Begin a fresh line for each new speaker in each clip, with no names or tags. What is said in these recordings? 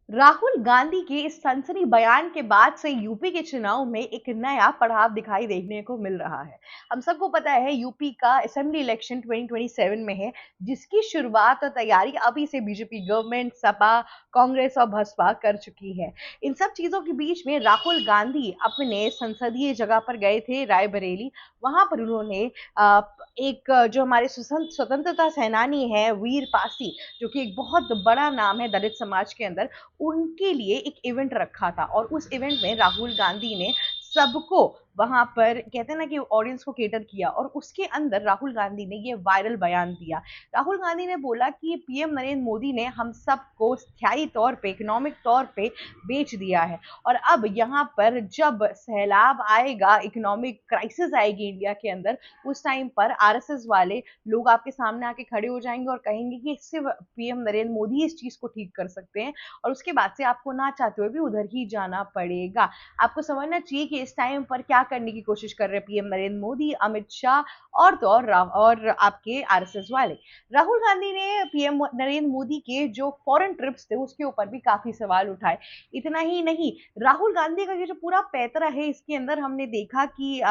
राहुल गांधी के इस सनसनी बयान के बाद से यूपी के चुनाव में एक नया पड़ाव दिखाई देखने को मिल रहा है। हम सबको पता है यूपी का असेंबली इलेक्शन 2027 में है, जिसकी शुरुआत और तैयारी अभी से बीजेपी गवर्नमेंट, सपा, कांग्रेस और बसपा कर चुकी है। इन सब चीजों के बीच में राहुल गांधी अपने संसदीय जगह पर गए थे, रायबरेली। वहां पर उन्होंने एक जो हमारे स्वतंत्रता सेनानी है वीर पासी, जो कि एक बहुत बड़ा नाम है दलित समाज के अंदर, उनके लिए एक इवेंट रखा था और उस इवेंट में राहुल गांधी ने सबको वहां पर कहते हैं ना कि ऑडियंस को केटर किया और उसके अंदर राहुल गांधी ने ये वायरल बयान दिया। राहुल गांधी ने बोला कि पीएम नरेंद्र मोदी ने हम सबको स्थायी तौर पे, इकोनॉमिक तौर पे बेच दिया है और अब यहाँ पर जब सैलाब आएगा, इकोनॉमिक क्राइसिस आएगी इंडिया के अंदर, उस टाइम पर आरएसएस वाले लोग आपके सामने आके खड़े हो जाएंगे और कहेंगे कि सिर्फ पीएम नरेंद्र मोदी इस चीज को ठीक कर सकते हैं और उसके बाद से आपको ना चाहते हुए भी उधर ही जाना पड़ेगा। आपको समझना चाहिए कि इस टाइम पर क्या करने की कोशिश कर रहे हैं पीएम नरेंद्र मोदी, अमित शाह और तो और आपके आरएसएस वाले। राहुल गांधी ने पीएम नरेंद्र मोदी के जो फॉरेन ट्रिप्स थे उसके ऊपर भी काफी सवाल उठाए। इतना ही नहीं, राहुल गांधी का ये जो पूरा पैतरा है, इसके अंदर हमने देखा कि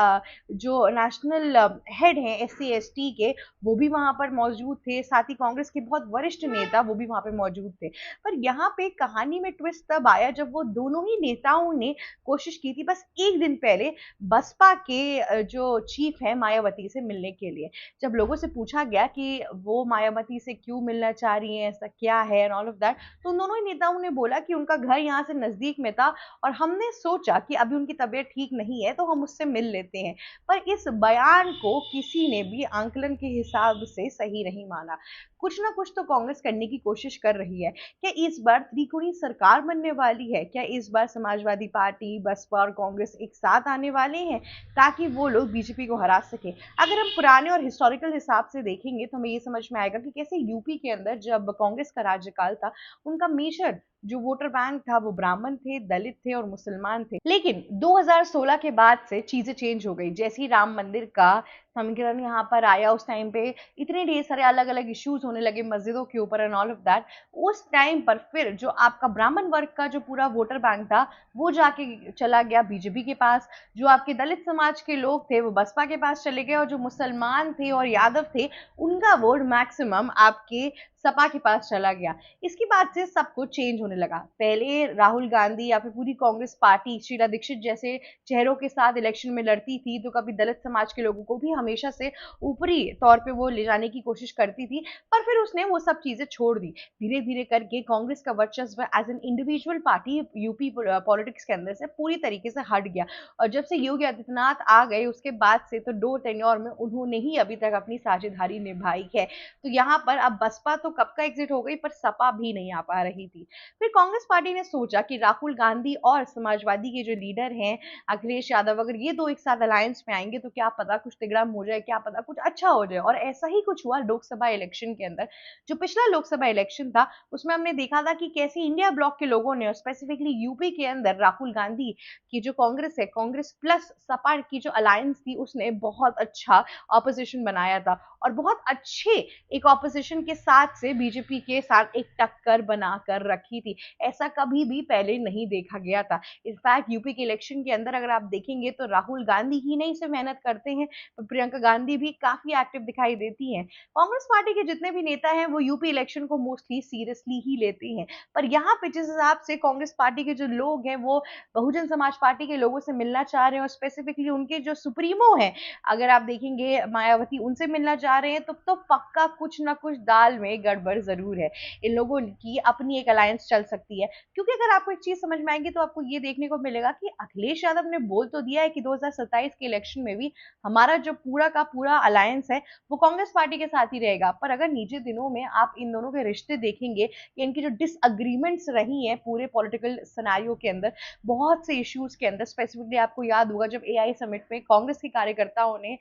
जो नेशनल हेड है एससी एसटी के, वो भी वहां पर मौजूद थे, साथ ही कांग्रेस के बहुत वरिष्ठ नेता वो भी वहां पर मौजूद थे। पर यहाँ पे कहानी में ट्विस्ट तब आया जब वो दोनों ही नेताओं ने कोशिश की थी बस एक दिन पहले बसपा के जो चीफ है मायावती से मिलने के लिए। जब लोगों से पूछा गया कि वो मायावती से क्यों मिलना चाह रही हैं, ऐसा क्या है एंड ऑल ऑफ दैट, तो उन दोनों ही नेताओं ने बोला कि उनका घर यहाँ से नजदीक में था और हमने सोचा कि अभी उनकी तबीयत ठीक नहीं है तो हम उससे मिल लेते हैं। पर इस बयान को किसी ने भी आंकलन के हिसाब से सही नहीं माना। कुछ ना कुछ तो कांग्रेस करने की कोशिश कर रही है। क्या इस बार त्रिकोणीय सरकार बनने वाली है? क्या इस बार समाजवादी पार्टी, बसपा और कांग्रेस एक साथ आने वाले हैं ताकि वो लोग बीजेपी को हरा सके? अगर हम पुराने और हिस्टोरिकल हिसाब से देखेंगे तो हमें ये समझ में आएगा कि कैसे यूपी के अंदर जब कांग्रेस का राज्यकाल था, उनका मेजर जो वोटर बैंक था वो ब्राह्मण थे, दलित थे और मुसलमान थे। लेकिन 2016 के बाद से चीजें चेंज हो गई। जैसे ही राम मंदिर का समीकरण यहाँ पर आया, उस टाइम पे इतने ढेर सारे अलग अलग इश्यूज होने लगे मस्जिदों के ऊपर एंड ऑल ऑफ दैट। उस टाइम पर फिर जो आपका ब्राह्मण वर्ग का जो पूरा वोटर बैंक था वो जाके चला गया बीजेपी के पास। जो आपके दलित समाज के लोग थे वो बसपा के पास चले गए और जो मुसलमान थे और यादव थे उनका वोट मैक्सिमम आपके सपा के पास चला गया। इसके बाद से सब कुछ चेंज होने लगा। पहले राहुल गांधी या फिर पूरी कांग्रेस पार्टी शीला दीक्षित जैसे चेहरों के साथ इलेक्शन में लड़ती थी तो कभी दलित समाज के लोगों को भी हमेशा से ऊपरी तौर पे वो ले जाने की कोशिश करती थी, पर फिर उसने वो सब चीजें छोड़ दी। धीरे धीरे करके कांग्रेस का वर्चस्व as an individual party UP politics के अंदर से पूरी तरीके से हट गया और जब से योगी आदित्यनाथ आ गए उसके बाद से तो 2 टेन्योर में उन्होंने ही अभी तक अपनी साझेदारी निभाई है। तो यहाँ पर अब बसपा तो कब का एग्जिट हो गई, पर सपा भी नहीं आ पा रही थी। फिर कांग्रेस पार्टी ने सोचा कि राहुल गांधी और समाजवादी के जो लीडर हैं अखिलेश यादव, अगर ये दो एक साथ अलायंस में आएंगे तो क्या पता कुछ तिगड़म हो जाए, क्या पता कुछ अच्छा हो जाए। और ऐसा ही कुछ हुआ लोकसभा इलेक्शन के अंदर। जो पिछला लोकसभा इलेक्शन था उसमें हमने देखा था कि कैसे इंडिया ब्लॉक के लोगों ने, स्पेसिफिकली यूपी के अंदर, राहुल गांधी की जो कांग्रेस है, कांग्रेस प्लस सपा की जो अलायंस थी, उसने बहुत अच्छा ऑपोजिशन बनाया था और बहुत अच्छे एक ऑपोजिशन के साथ से बीजेपी के साथ एक टक्कर बनाकर रखी थी। ऐसा कभी भी पहले नहीं देखा गया था। इनफैक्ट यूपी के इलेक्शन के अंदर अगर आप देखेंगे तो राहुल गांधी ही नहीं सिर्फ मेहनत करते हैं, तो प्रियंका गांधी भी काफी एक्टिव दिखाई देती हैं। कांग्रेस पार्टी के जितने भी नेता हैं वो यूपी इलेक्शन को मोस्टली सीरियसली ही लेते हैं। पर यहाँ पे जिस हिसाब से कांग्रेस पार्टी के जो लोग हैं वो बहुजन समाज पार्टी के लोगों से मिलना चाह रहे हैं और स्पेसिफिकली उनके जो सुप्रीमो हैं, अगर आप देखेंगे मायावती, उनसे मिलना चाह रहे हैं, तो पक्का कुछ ना कुछ दाल में गड़बड़ जरूर है। इन लोगों की अपनी एक अलायंस चल सकती है, क्योंकि अगर आपको एक चीज समझ में आएगी तो आपको ये देखने को मिलेगा कि अखिलेश यादव ने बोल तो दिया है कि 2027 के इलेक्शन में भी हमारा जो पूरा का पूरा अलायंस है वो कांग्रेस पार्टी के साथ ही रहेगा। पर अगर निजी दिनों में आप इन दोनों के रिश्ते देखेंगे कि इनकी जो डिसअग्रीमेंट्स रही हैं पूरे पॉलिटिकल सिनेरियो के अंदर, बहुत से इश्यूज के अंदर, स्पेसिफिकली आपको याद होगा जब एआई समिट में कांग्रेस के कार्यकर्ताओं ने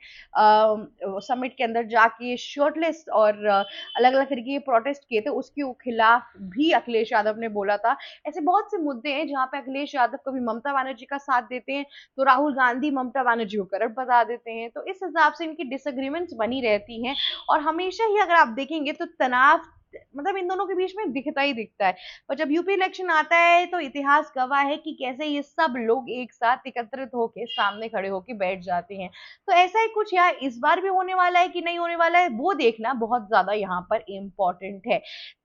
समिट के अंदर जाके शर्टलेस और अलग अलग तरीके के प्रोटेस्ट किए थे, उसके खिलाफ भी अखिलेश यादव ने बोला था। ऐसे बहुत से मुद्दे हैं जहां पे अखिलेश यादव कभी ममता बनर्जी का साथ देते हैं तो राहुल गांधी ममता बनर्जी को करंट बता देते हैं। तो इस हिसाब से इनकी डिसएग्रीमेंट्स बनी रहती हैं और हमेशा ही अगर आप देखेंगे तो तनाव मतलब इन दोनों के बीच में दिखता ही दिखता है। पर जब यूपी इलेक्शन आता है तो इतिहास गवाह है कि कैसे ये सब लोग एक साथ एकत्रित होके सामने खड़े होके बैठ जाते हैं। तो ऐसा ही कुछ यहाँ इस बार भी होने वाला है कि नहीं होने वाला है, वो देखना बहुत ज़्यादा यहाँ पर इम्पोर्टेंट है।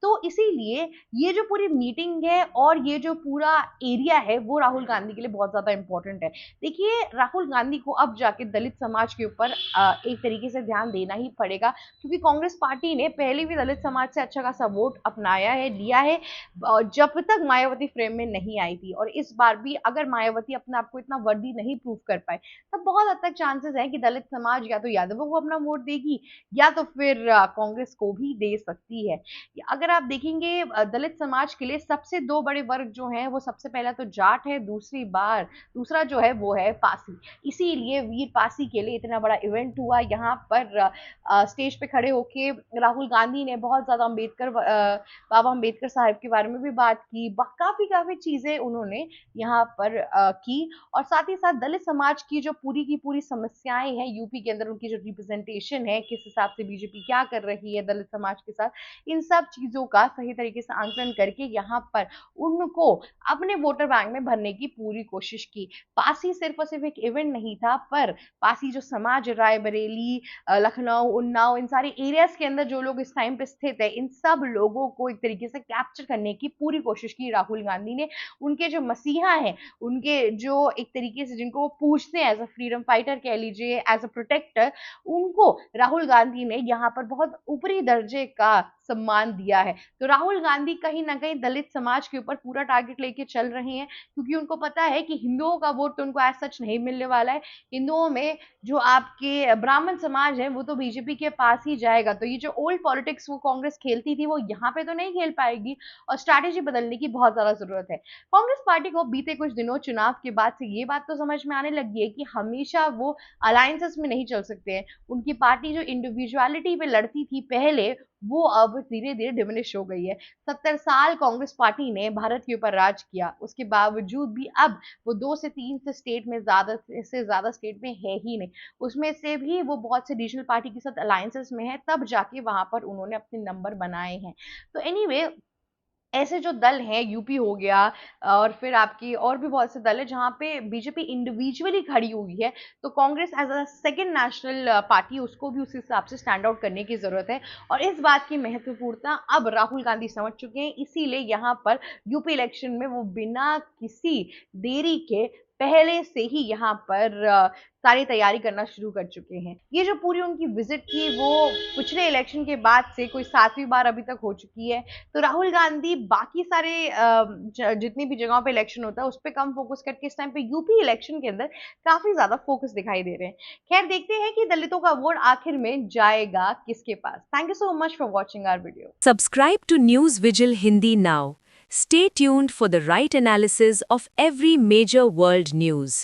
तो इसीलिए ये जो पूरी मीटिंग है और ये जो पूरा एरिया है, वो राहुल गांधी के लिए बहुत ज़्यादा इम्पोर्टेंट है। देखिए, राहुल गांधी को अब जाके दलित समाज के ऊपर एक तरीके से ध्यान देना ही पड़ेगा, क्योंकि कांग्रेस पार्टी ने पहले भी दलित समाज से अच्छा खासा वोट अपनाया है, लिया है, जब तक मायावती फ्रेम में नहीं आई थी। और इस बार भी अगर मायावती अपने आप को इतना वर्दी नहीं प्रूव कर पाए, तब बहुत हद तक चांसेस है कि दलित समाज या तो यादवों को अपना वोट देगी, या तो फिर कांग्रेस को भी दे सकती है। अगर आप देखेंगे, दलित समाज के लिए सबसे दो बड़े वर्ग जो हैं, वो सबसे पहला तो जाट है, दूसरा जो है वो है पासी। इसीलिए वीर पासी के लिए इतना बड़ा इवेंट हुआ यहाँ पर। स्टेज पे खड़े होके राहुल गांधी ने बहुत ज्यादा बाबा अम्बेडकर साहब के बारे में भी बात की, काफी चीजें उन्होंने यहाँ पर की। और साथ ही साथ दलित समाज की जो पूरी की पूरी समस्याएं हैं यूपी के अंदर, उनकी जो रिप्रेजेंटेशन है, किस हिसाब से बीजेपी क्या कर रही है दलित समाज के साथ, इन सब चीजों का सही तरीके से आंकलन करके यहाँ पर उनको अपने वोटर बैंक में भरने की पूरी कोशिश की। पासी सिर्फ और सिर्फ एक इवेंट नहीं था, पर पासी जो समाज, रायबरेली, लखनऊ, उन्नाव, इन सारे एरियाज के अंदर जो लोग इस टाइम पे स्थित है, इन सब लोगों को एक तरीके से कैप्चर करने की पूरी कोशिश की राहुल गांधी ने। उनके जो मसीहा हैं, उनके जो एक तरीके से जिनको वो पूछते हैं एज अ फ्रीडम फाइटर कह लीजिए, एज अ प्रोटेक्टर, उनको राहुल गांधी ने यहाँ पर बहुत ऊपरी दर्जे का सम्मान दिया है। तो राहुल गांधी कहीं ना कहीं दलित समाज के ऊपर पूरा टारगेट लेके चल रहे हैं, क्योंकि उनको पता है कि हिंदुओं का वोट तो उनको एज सच नहीं मिलने वाला है। हिंदुओं में जो आपके ब्राह्मण समाज है, वो तो बीजेपी के पास ही जाएगा। तो ये जो ओल्ड पॉलिटिक्स वो कांग्रेस खेलती थी, वो यहाँ पे तो नहीं खेल पाएगी, और स्ट्रैटेजी बदलने की बहुत ज्यादा जरूरत है। कांग्रेस पार्टी को बीते कुछ दिनों चुनाव के बाद से ये बात तो समझ में आने लगी है कि हमेशा वो अलायंसेस में नहीं चल सकते हैं। उनकी पार्टी जो इंडिविजुअलिटी पे लड़ती थी पहले, वो अब धीरे धीरे डिमिनिश हो गई है। 70 साल कांग्रेस पार्टी ने भारत के ऊपर राज किया, उसके बावजूद भी अब वो 2 से 3 से स्टेट में ज्यादा स्टेट में है ही नहीं। उसमें से भी वो बहुत से रीजनल पार्टी के साथ अलायंसेस में है, तब जाके वहां पर उन्होंने अपने नंबर बनाए हैं। तो एनीवे, ऐसे जो दल हैं, यूपी हो गया, और फिर आपकी और भी बहुत से दल है जहाँ पे बीजेपी इंडिविजुअली खड़ी हुई है, तो Congress as a second national party, उसको भी उस हिसाब से स्टैंड आउट करने की जरूरत है। और इस बात की महत्वपूर्णता अब राहुल गांधी समझ चुके हैं, इसीलिए यहाँ पर यूपी इलेक्शन में वो बिना किसी देरी के पहले से ही यहाँ पर सारी तैयारी करना शुरू कर चुके हैं। ये जो पूरी उनकी विजिट थी, वो पिछले इलेक्शन के बाद से कोई 7वीं बार अभी तक हो चुकी है। तो राहुल गांधी बाकी सारे जितनी भी जगहों पे इलेक्शन होता है उस पर कम फोकस करके इस टाइम पे यूपी इलेक्शन के अंदर काफी ज्यादा फोकस दिखाई दे रहे हैं। खैर, देखते हैं कि दलितों का वोट आखिर में जाएगा किसके पास। Thank you so much for watching our video.
Subscribe to News Vigil Hindi now. Stay tuned for the right analysis of every major world news.